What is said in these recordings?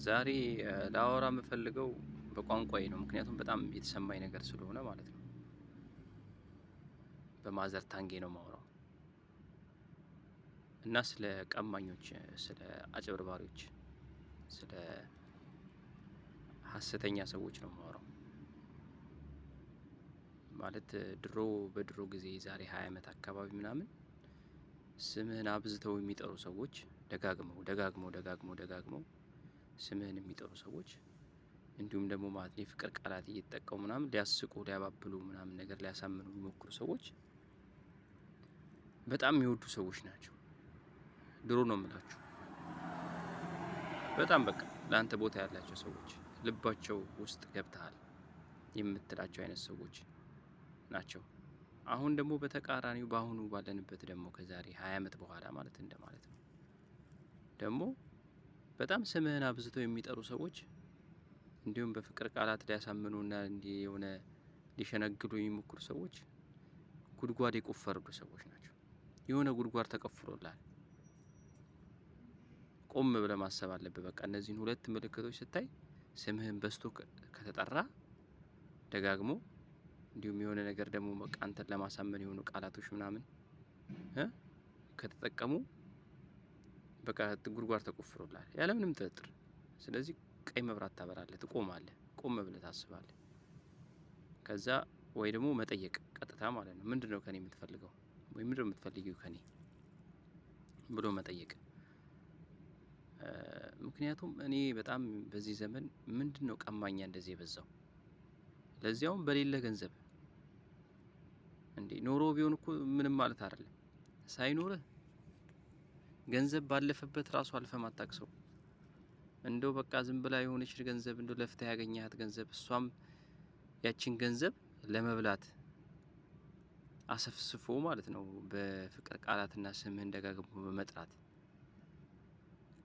ዛሬ ላወራ የምፈልገው በቋንቋዬ ነው። ምክንያቱም በጣም የተሰማኝ ነገር ስለሆነ ማለት ነው። በማዘር ታንጌ ነው የማወራው እና ስለ ቀማኞች፣ ስለ አጭበርባሪዎች፣ ስለ ሀሰተኛ ሰዎች ነው የማወራው። ማለት በድሮ ጊዜ ዛሬ 20 ዓመት አካባቢ ምናምን ስምህን አብዝተው የሚጠሩ ሰዎች ደጋግመው ስምህን የሚጠሩ ሰዎች እንዲሁም ደግሞ ማለት የፍቅር ቃላት እየተጠቀሙ ምናምን ሊያስቁ ሊያባብሉ ምናምን ነገር ሊያሳምኑ የሚሞክሩ ሰዎች በጣም የሚወዱ ሰዎች ናቸው። ድሮ ነው የምላችሁ። በጣም በቃ ለአንተ ቦታ ያላቸው ሰዎች ልባቸው ውስጥ ገብተሃል የምትላቸው አይነት ሰዎች ናቸው። አሁን ደግሞ በተቃራኒው በአሁኑ ባለንበት ደግሞ ከዛሬ 20 ዓመት በኋላ ማለት እንደማለት ነው ደግሞ በጣም ስምህን አብዝተው የሚጠሩ ሰዎች እንዲሁም በፍቅር ቃላት ሊያሳምኑና እንዲህ የሆነ ሊሸነግሉ የሚሞክሩ ሰዎች ጉድጓድ የቆፈሩ ሰዎች ናቸው። የሆነ ጉድጓድ ተቆፍሮልሃል። ቆም ብለህ ማሰብ አለብህ። በቃ እነዚህን ሁለት ምልክቶች ስታይ ስምህን በዝቶ ከተጠራ ደጋግሞ እንዲሁም የሆነ ነገር ደግሞ በቃ አንተን ለማሳመን የሆኑ ቃላቶች ምናምን ከተጠቀሙ በቃ ጉድጓድ ተቆፍሮልሃል ያለምንም ጥርጥር። ስለዚህ ቀይ መብራት ታበራለህ፣ ትቆማለህ፣ ቆም ብለህ ታስባለህ። ከዛ ወይ ደግሞ መጠየቅ ቀጥታ ማለት ነው። ምንድነው ከኔ የምትፈልገው? ወይ ምንድነው የምትፈልጊው ከኔ ብሎ መጠየቅ። ምክንያቱም እኔ በጣም በዚህ ዘመን ምንድነው ቀማኛ እንደዚህ የበዛው? ለዚያውም በሌለ ገንዘብ እንዴ! ኖሮ ቢሆን እኮ ምንም ማለት አይደለም። ሳይኖርህ ገንዘብ ባለፈበት ራሱ አልፈህ ማታቅ ሰው እንደው በቃ ዝም ብላ የሆነች ገንዘብ እንደው ለፍተህ ያገኘሃት ገንዘብ እሷም ያቺን ገንዘብ ለመብላት አሰፍስፎ ማለት ነው በፍቅር ቃላትና ስምህን ደጋግሞ በመጥራት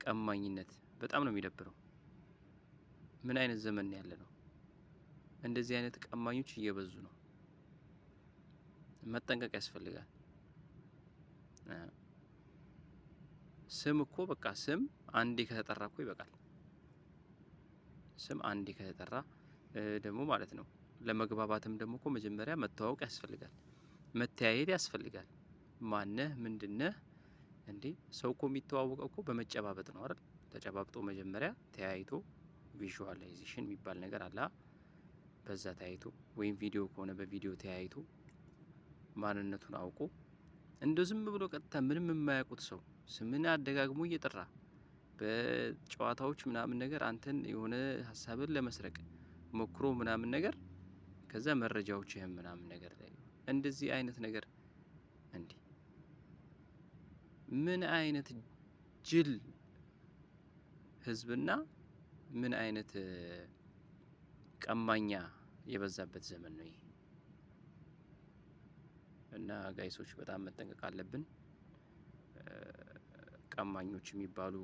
ቀማኝነት በጣም ነው የሚደብረው። ምን አይነት ዘመን ነው ያለነው? እንደዚህ አይነት ቀማኞች እየበዙ ነው። መጠንቀቅ ያስፈልጋል። ስም እኮ በቃ ስም አንዴ ከተጠራ እኮ ይበቃል። ስም አንዴ ከተጠራ ደግሞ ማለት ነው ለመግባባትም ደግሞ እኮ መጀመሪያ መተዋወቅ ያስፈልጋል። መተያየት ያስፈልጋል። ማነህ? ምንድነህ? እንዴ ሰው እኮ የሚተዋወቀው እኮ በመጨባበጥ ነው አይደል? ተጨባብጦ መጀመሪያ ተያይቶ ቪዥዋላይዜሽን የሚባል ነገር አለ። በዛ ተያይቶ ወይም ቪዲዮ ከሆነ በቪዲዮ ተያይቶ ማንነቱን አውቆ እንደው ዝም ብሎ ቀጥታ ምንም የማያውቁት ሰው ስምን አደጋግሞ እየጠራ በጨዋታዎች ምናምን ነገር አንተን የሆነ ሀሳብን ለመስረቅ ሞክሮ ምናምን ነገር ከዛ መረጃዎችህን ምናምን ነገር ላይ እንደዚህ አይነት ነገር እንዴ! ምን አይነት ጅል ህዝብና ምን አይነት ቀማኛ የበዛበት ዘመን ነው ይሄ። እና ጋይሶች በጣም መጠንቀቅ አለብን። ቀማኞች የሚባሉ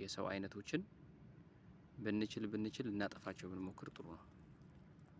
የሰው አይነቶችን ብንችል ልናጠፋቸው ብንሞክር ጥሩ ነው።